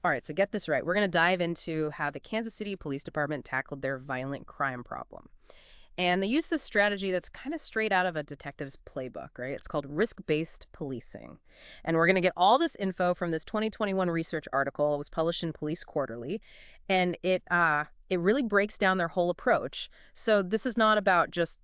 All right, so get this right. We're going to dive into how the Kansas City Police Department tackled their violent crime problem. And they use this strategy that's kind of straight out of a detective's playbook, right? It's called risk-based policing. And we're going to get all this info from this 2021 research article. It was published in Police Quarterly, and it really breaks down their whole approach. So this is not about just,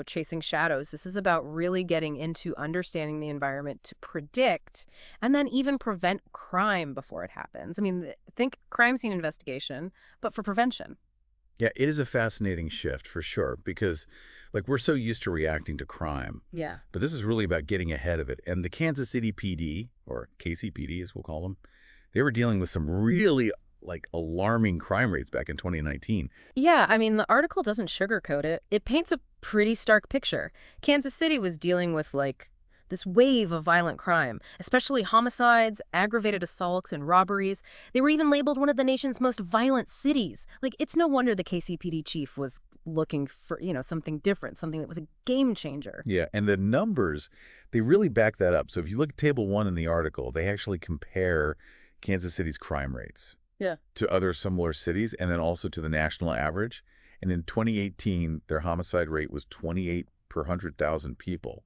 chasing shadows. This is about really getting into understanding the environment to predict and then even prevent crime before it happens. I mean, think crime scene investigation, but for prevention. Yeah, it is a fascinating shift for sure because like we're so used to reacting to crime, Yeah. but this is really about getting ahead of it. And the Kansas City PD, or KCPD as we'll call them, they were dealing with some really like alarming crime rates back in 2019. Yeah, I mean, the article doesn't sugarcoat it. It paints a pretty stark picture. Kansas City was dealing with, this wave of violent crime, especially homicides, aggravated assaults, and robberies. They were even labeled one of the nation's most violent cities. It's no wonder the KCPD chief was looking for, something different, something that was a game changer. Yeah, and the numbers, they really back that up. So if you look at table 1 in the article, they actually compare Kansas City's crime rates Yeah. to other similar cities and then also to the national average. And in 2018, their homicide rate was 28 per 100,000 people,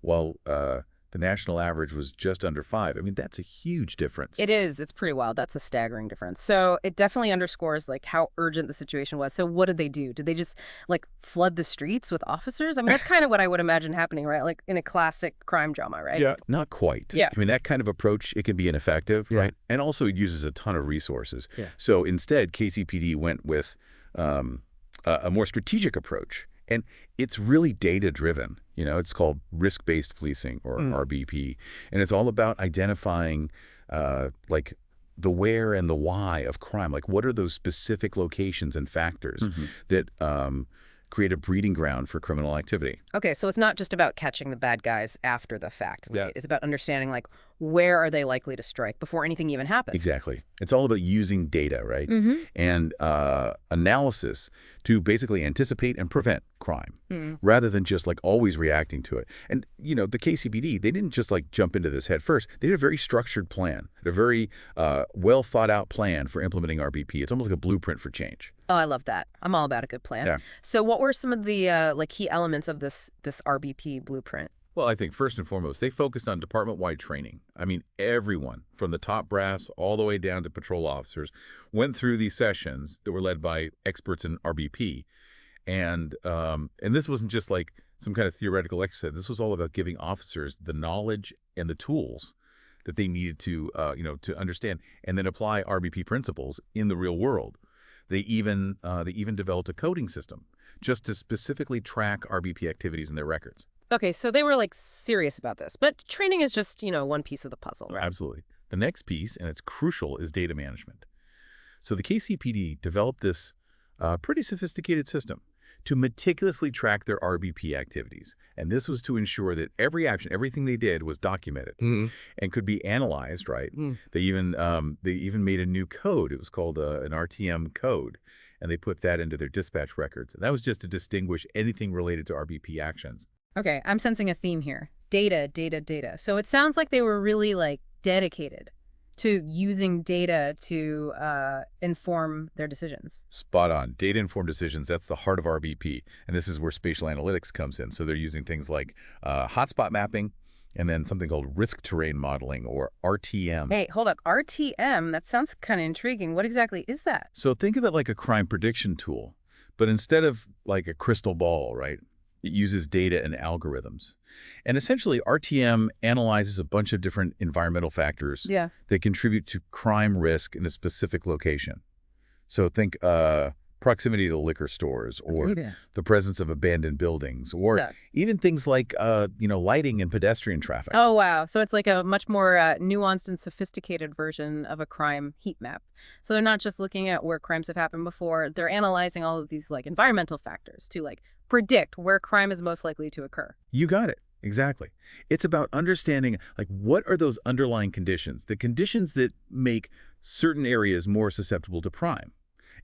while the national average was just under 5. I mean, that's a huge difference. It is. It's pretty wild. That's a staggering difference. So it definitely underscores how urgent the situation was. So what did they do? Did they just flood the streets with officers? I mean, that's kind of what I would imagine happening, right? Like in a classic crime drama, right? Yeah, not quite. Yeah. I mean, that kind of approach, it can be ineffective, Yeah. right? And also it uses a ton of resources. Yeah. So instead, KCPD went with a more strategic approach. And it's really data-driven. It's called risk-based policing, or RBP. And it's all about identifying, the where and the why of crime. Like, what are those specific locations and factors that create a breeding ground for criminal activity? Okay, so it's not just about catching the bad guys after the fact. Right? Yeah. It's about understanding, where are they likely to strike before anything even happens. Exactly. It's all about using data, right? Mm-hmm. And analysis to basically anticipate and prevent crime rather than just always reacting to it. And, the KCPD, they didn't just jump into this head first. They had a very structured plan, a very well thought out plan for implementing RBP. It's almost like a blueprint for change. Oh, I love that. I'm all about a good plan. Yeah. So what were some of the key elements of this RBP blueprint? Well, I think first and foremost, they focused on department-wide training. I mean, everyone from the top brass all the way down to patrol officers went through these sessions that were led by experts in RBP. And this wasn't just some kind of theoretical exercise. This was all about giving officers the knowledge and the tools that they needed to understand and then apply RBP principles in the real world. They even developed a coding system just to specifically track RBP activities in their records. Okay, so they were serious about this, but training is just, one piece of the puzzle, right? Absolutely. The next piece, and it's crucial, is data management. So the KCPD developed this pretty sophisticated system to meticulously track their RBP activities. And this was to ensure that every action, everything they did was documented and could be analyzed, right? They even made a new code. It was called an RTM code. And they put that into their dispatch records. And that was just to distinguish anything related to RBP actions. Okay, I'm sensing a theme here. Data, data, data. So it sounds like they were really dedicated to using data to inform their decisions. Spot on. Data-informed decisions, that's the heart of RBP. And this is where spatial analytics comes in. So they're using things like hotspot mapping and then something called risk terrain modeling, or RTM. Hey, hold up. RTM, that sounds kind of intriguing. What exactly is that? So think of it like a crime prediction tool, but instead of a crystal ball, right? It uses data and algorithms. And essentially, RTM analyzes a bunch of different environmental factors that contribute to crime risk in a specific location. So think proximity to liquor stores, or the presence of abandoned buildings, or even things like lighting and pedestrian traffic. Oh, wow. So it's a much more nuanced and sophisticated version of a crime heat map. So they're not just looking at where crimes have happened before. They're analyzing all of these environmental factors to predict where crime is most likely to occur. You got it. Exactly. It's about understanding what are those underlying conditions, the conditions that make certain areas more susceptible to crime.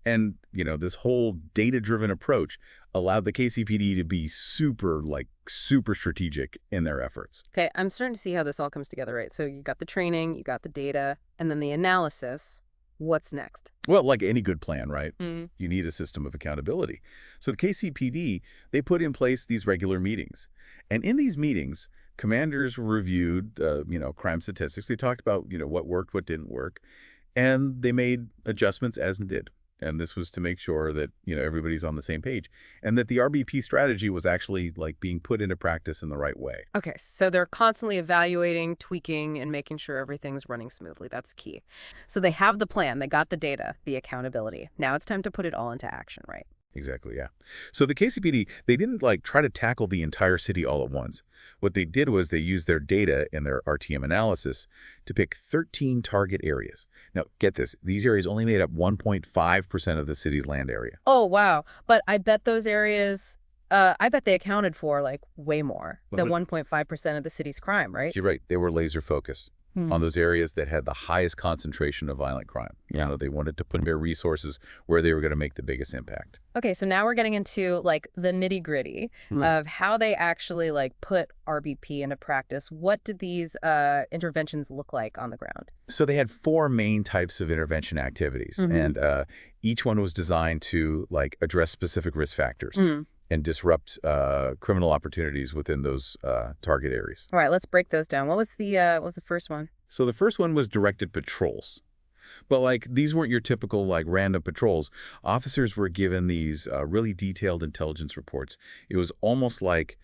And, this whole data-driven approach allowed the KCPD to be super strategic in their efforts. Okay, I'm starting to see how this all comes together, right? So you got the training, you got the data, and then the analysis. What's next? Well, like any good plan, right? Mm. You need a system of accountability. So the KCPD, they put in place these regular meetings. And in these meetings, commanders reviewed, crime statistics. They talked about, what worked, what didn't work. And they made adjustments as needed. And this was to make sure that, everybody's on the same page and that the RBP strategy was actually like being put into practice in the right way. Okay, so they're constantly evaluating, tweaking, and making sure everything's running smoothly. That's key. So they have the plan, they got the data, the accountability. Now it's time to put it all into action, right? Exactly, yeah. So the KCPD, they didn't try to tackle the entire city all at once. What they did was they used their data and their RTM analysis to pick 13 target areas. Now, get this, these areas only made up 1.5% of the city's land area. Oh, wow. But I bet those areas, I bet they accounted for like way more than 1.5% of the city's crime, right? You're right, they were laser focused Hmm. on those areas that had the highest concentration of violent crime. Yeah. They wanted to put their resources where they were going to make the biggest impact. Okay, so now we're getting into like the nitty gritty of how they actually like put RBP into practice. What did these interventions look like on the ground? So they had four main types of intervention activities, and each one was designed to address specific risk factors and disrupt criminal opportunities within those target areas. All right, let's break those down. What was the first one? So the first one was directed patrols. But these weren't your typical random patrols. Officers were given these really detailed intelligence reports. It was almost like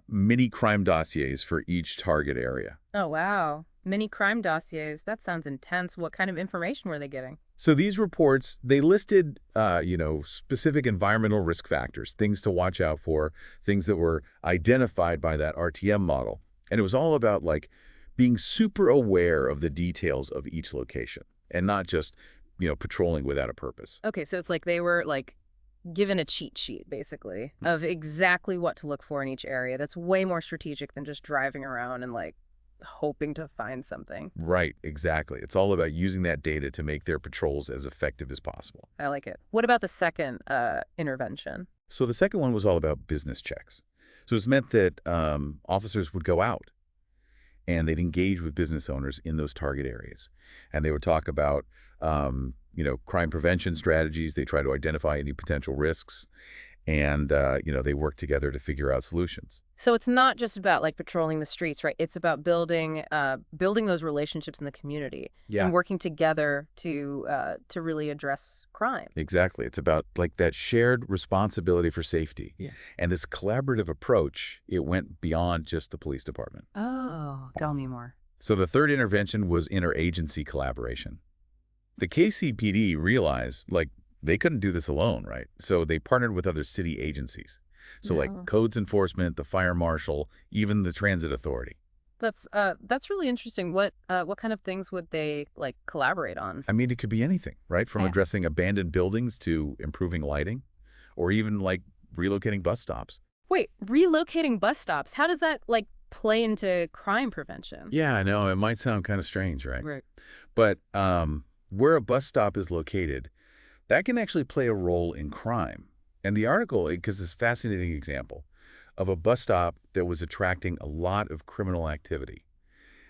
mini crime dossiers for each target area. Oh, wow. Mini crime dossiers. That sounds intense. What kind of information were they getting? So these reports, they listed, specific environmental risk factors, things to watch out for, things that were identified by that RTM model. And it was all about being super aware of the details of each location and not just, patrolling without a purpose. Okay, so it's like they were given a cheat sheet, basically, of exactly what to look for in each area. That's way more strategic than just driving around and hoping to find something. Right, exactly. It's all about using that data to make their patrols as effective as possible. I like it. What about the second intervention? So the second one was all about business checks. So it's meant that officers would go out and they'd engage with business owners in those target areas. And they would talk about, crime prevention strategies. They try to identify any potential risks. And, they work together to figure out solutions. So it's not just about patrolling the streets, right? It's about building those relationships in the community and working together to really address crime. Exactly. It's about that shared responsibility for safety. Yeah. And this collaborative approach, it went beyond just the police department. Oh, tell me more. So the third intervention was interagency collaboration. The KCPD realized they couldn't do this alone, right? So they partnered with other city agencies. So codes enforcement, the fire marshal, even the transit authority. That's really interesting. What kind of things would they collaborate on? I mean, it could be anything, right? From addressing abandoned buildings to improving lighting, or even relocating bus stops. Wait, relocating bus stops? How does that play into crime prevention? Yeah, I know. It might sound kind of strange, right? Right. But where a bus stop is located, that can actually play a role in crime. And the article, because it's a fascinating example of a bus stop that was attracting a lot of criminal activity.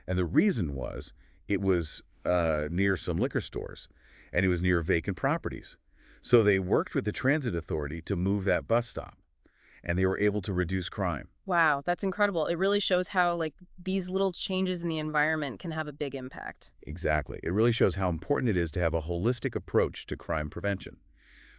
And the reason was it was near some liquor stores, and it was near vacant properties. So they worked with the transit authority to move that bus stop, and they were able to reduce crime. Wow, that's incredible. It really shows how these little changes in the environment can have a big impact. Exactly. It really shows how important it is to have a holistic approach to crime prevention.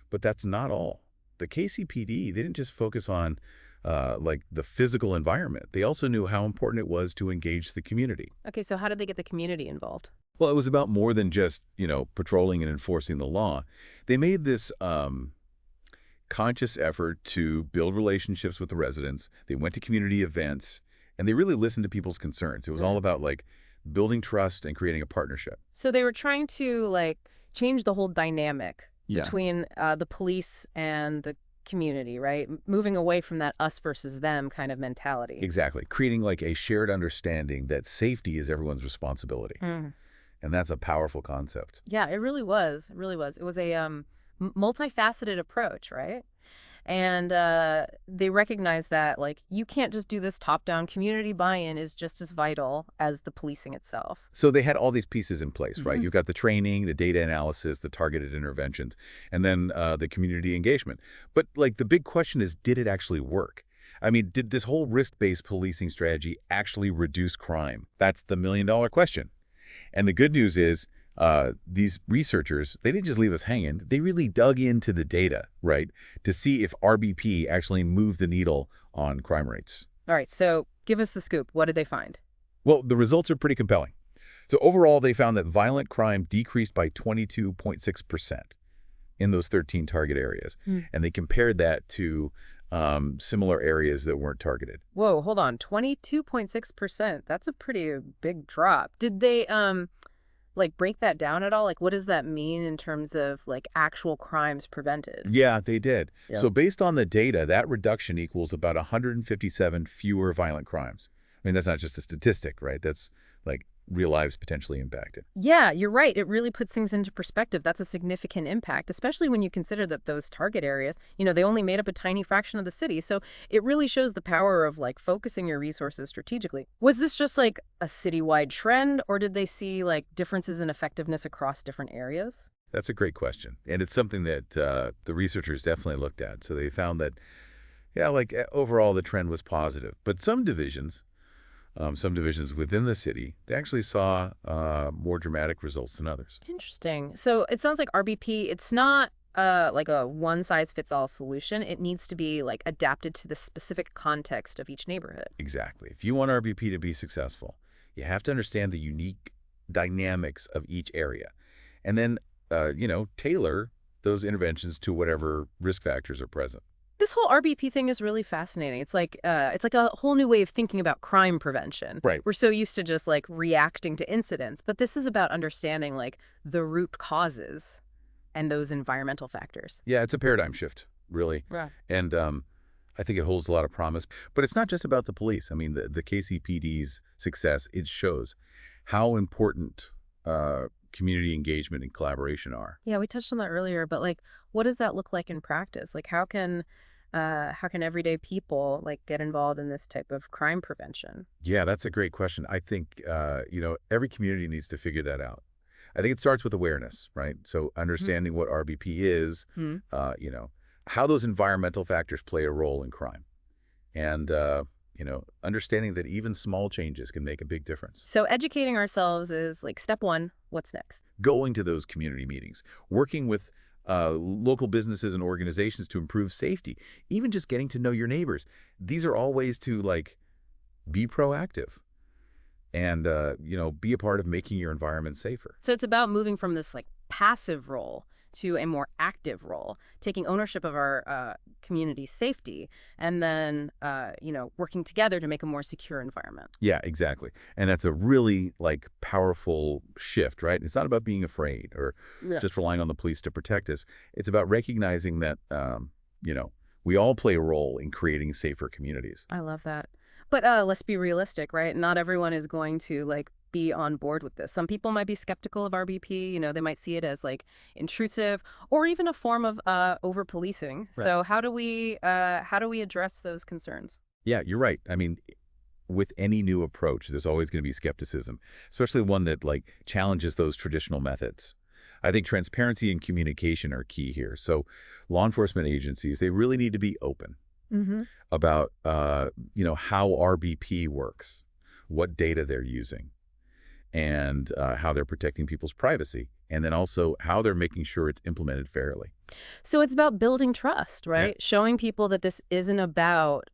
But that's not all. The KCPD, they didn't just focus on the physical environment. They also knew how important it was to engage the community. Okay, so how did they get the community involved? Well, it was about more than just, patrolling and enforcing the law. They made this conscious effort to build relationships with the residents. They went to community events, and they really listened to people's concerns. It was all about building trust and creating a partnership. So they were trying to change the whole dynamic between the police and the community, right? Moving away from that us versus them kind of mentality. Exactly. Creating a shared understanding that safety is everyone's responsibility. And that's a powerful concept. Yeah, it really was. It really was. It was a multifaceted approach, right? And they recognize that, like, you can't just do this top-down. Community buy-in is just as vital as the policing itself. So they had all these pieces in place, right? Hmm. You've got the training, the data analysis, the targeted interventions, and then the community engagement. But like the big question is, did it actually work? I mean, did this whole risk-based policing strategy actually reduce crime? That's the million-dollar question. And the good news is these researchers, they didn't just leave us hanging. They really dug into the data, right, to see if RBP actually moved the needle on crime rates. All right, so give us the scoop. What did they find? Well, the results are pretty compelling. So overall, they found that violent crime decreased by 22.6% in those 13 target areas. And they compared that to similar areas that weren't targeted. Whoa, hold on. 22.6%. That's a pretty big drop. Did they like break that down at all? Like what does that mean in terms of like actual crimes prevented? Yeah, they did. Yeah. So based on the data, that reduction equals about 157 fewer violent crimes. I mean, that's not just a statistic, right? That's like real lives potentially impacted. Yeah, you're right. It really puts things into perspective. That's a significant impact, especially when you consider that those target areas, they only made up a tiny fraction of the city. So it really shows the power of like focusing your resources strategically. Was this just like a citywide trend, or did they see like differences in effectiveness across different areas? That's a great question. And it's something that the researchers definitely looked at. So they found that, yeah, like overall the trend was positive. But some divisions within the city, they actually saw more dramatic results than others. Interesting. So it sounds like RBP, it's not like a one-size-fits-all solution. It needs to be like adapted to the specific context of each neighborhood. Exactly. If you want RBP to be successful, you have to understand the unique dynamics of each area. And then, tailor those interventions to whatever risk factors are present. This whole RBP thing is really fascinating. It's like a whole new way of thinking about crime prevention. Right. We're so used to just like reacting to incidents, but this is about understanding like the root causes and those environmental factors. Yeah, it's a paradigm shift, really. Right. And I think it holds a lot of promise. But it's not just about the police. I mean, the KCPD's success, it shows how important community engagement and collaboration are. Yeah, we touched on that earlier, but like, what does that look like in practice? Like, how can everyday people like get involved in this type of crime prevention? Yeah, that's a great question. I think, every community needs to figure that out. I think it starts with awareness, right? So Mhm. understanding what RBP is, Hmm. how those environmental factors play a role in crime. And, understanding that even small changes can make a big difference. So educating ourselves is like step one. What's next? Going to those community meetings, working with local businesses and organizations to improve safety, even just getting to know your neighbors. These are all ways to like be proactive and, be a part of making your environment safer. So it's about moving from this like passive role to a more active role, taking ownership of our community safety, and then working together to make a more secure environment. Yeah, exactly. And that's a really like powerful shift, right? It's not about being afraid or Yeah. just relying on the police to protect us. It's about recognizing that, we all play a role in creating safer communities. I love that. But let's be realistic, right? Not everyone is going to like be on board with this. Some people might be skeptical of RBP. They might see it as like intrusive or even a form of over policing. Right. So how do we address those concerns? Yeah, you're right. I mean, with any new approach, there's always going to be skepticism, especially one that like challenges those traditional methods. I think transparency and communication are key here. So law enforcement agencies, they really need to be open Mm-hmm. about, how RBP works, what data they're using, and how they're protecting people's privacy, and then also how they're making sure it's implemented fairly. So it's about building trust, Yeah. right? Showing people that this isn't about,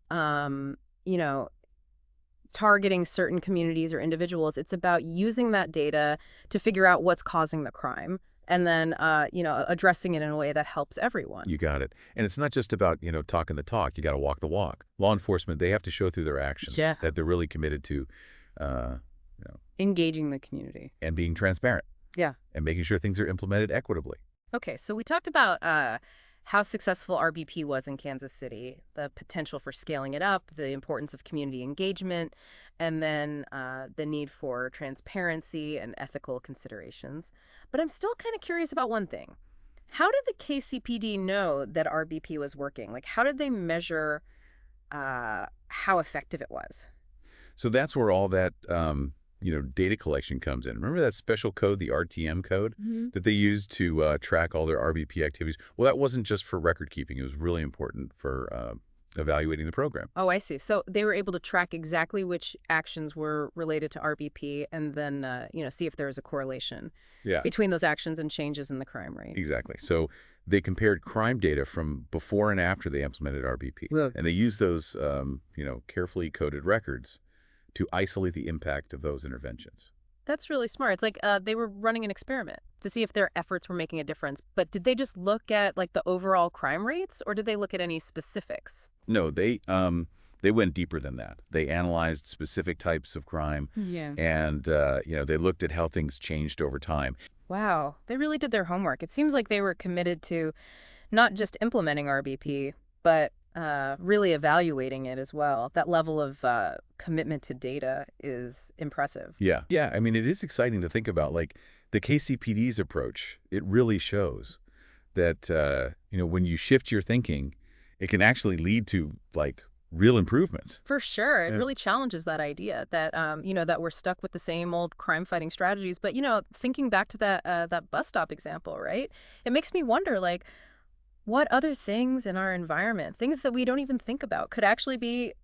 targeting certain communities or individuals. It's about using that data to figure out what's causing the crime and then, addressing it in a way that helps everyone. You got it. And it's not just about, talking the talk. You got to walk the walk. Law enforcement, they have to show through their actions Yeah. that they're really committed to, uh, Engaging the community. and being transparent Yeah. and making sure things are implemented equitably. Okay, so we talked about how successful RBP was in Kansas City, the potential for scaling it up, the importance of community engagement, and then the need for transparency and ethical considerations. But I'm still kind of curious about one thing. How did the KCPD know that RBP was working? Like, how did they measure how effective it was? So that's where all that, data collection comes in. Remember that special code, the RTM code, Hmm. that they used to track all their RBP activities? Well, that wasn't just for record keeping. It was really important for evaluating the program. Oh, I see. So they were able to track exactly which actions were related to RBP and then, see if there was a correlation Yeah, between those actions and changes in the crime rate. exactly. So they compared crime data from before and after they implemented RBP. Well, And they used those, carefully coded records to isolate the impact of those interventions. that's really smart. It's like they were running an experiment to see if their efforts were making a difference. But did they just look at like the overall crime rates or did they look at any specifics? No, they went deeper than that. They analyzed specific types of crime, Yeah. and they looked at how things changed over time. Wow, they really did their homework. It seems like they were committed to not just implementing RBP, but really evaluating it as well. That level of commitment to data is impressive. Yeah, yeah. I mean, it is exciting to think about. Like the KCPD's approach, it really shows that when you shift your thinking, it can actually lead to like real improvements. For sure. It Yeah. really challenges that idea that, that we're stuck with the same old crime fighting strategies. But, thinking back to that bus stop example, right? It makes me wonder, like, what other things in our environment, things that we don't even think about, could actually be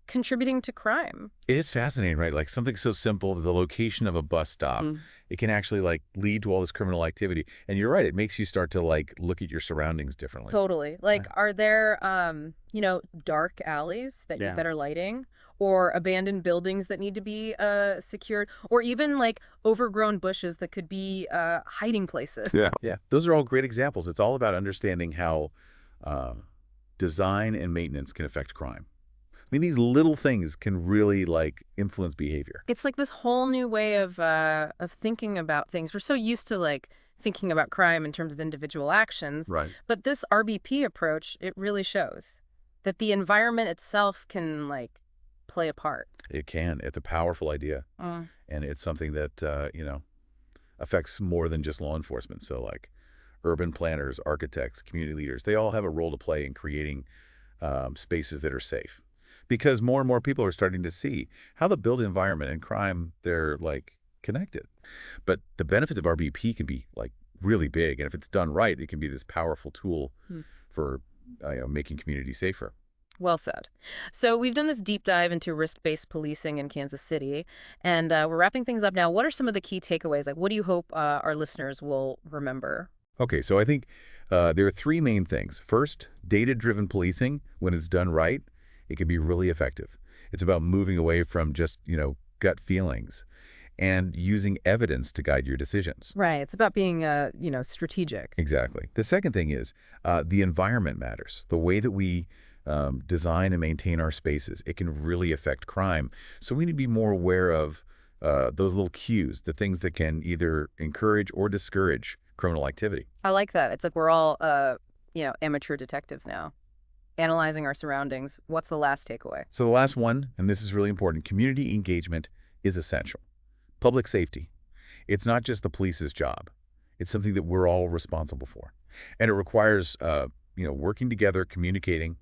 contributing to crime? It is fascinating, right? Like something so simple, the location of a bus stop, it can actually like lead to all this criminal activity. And you're right, it makes you start to like look at your surroundings differently. Totally. Like, are there, dark alleys that need Yeah. better lighting, or abandoned buildings that need to be secured, or even like overgrown bushes that could be hiding places? Yeah. Yeah. Those are all great examples. It's all about understanding how uh, design and maintenance can affect crime. I mean, these little things can really like influence behavior. It's like this whole new way of thinking about things. We're so used to like thinking about crime in terms of individual actions, Right. but this RBP approach, it really shows that the environment itself can like play a part. It can. It's a powerful idea. And it's something that, affects more than just law enforcement. So like urban planners, architects, community leaders, they all have a role to play in creating spaces that are safe. Because more and more people are starting to see how the built environment and crime, they're like connected. But the benefits of RBP can be like really big. And if it's done right, it can be this powerful tool for making communities safer. Well said. So we've done this deep dive into risk-based policing in Kansas City, and we're wrapping things up now. What are some of the key takeaways? Like, what do you hope our listeners will remember? Okay, so I think there are three main things. First, data-driven policing, when it's done right, it can be really effective. It's about moving away from just, gut feelings and using evidence to guide your decisions. Right. It's about being, strategic. Exactly. The second thing is the environment matters. The way that we design and maintain our spaces, it can really affect crime. So we need to be more aware of those little cues, the things that can either encourage or discourage criminal activity. I like that. It's like we're all, amateur detectives now, analyzing our surroundings. What's the last takeaway? So the last one, and this is really important, community engagement is essential. Public safety. It's not just the police's job. It's something that we're all responsible for. And it requires, working together, communicating,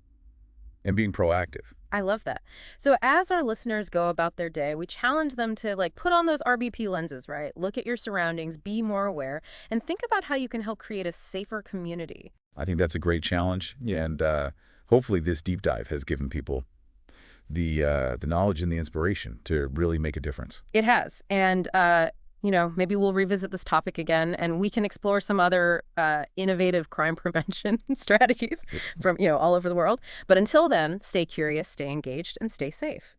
and being proactive. I love that. So as our listeners go about their day, we challenge them to like put on those RBP lenses, right? Look at your surroundings, be more aware, and think about how you can help create a safer community. I think that's a great challenge. Yeah. And hopefully this deep dive has given people the knowledge and the inspiration to really make a difference. It has. And, maybe we'll revisit this topic again and we can explore some other innovative crime prevention strategies from, all over the world. But until then, stay curious, stay engaged, and stay safe.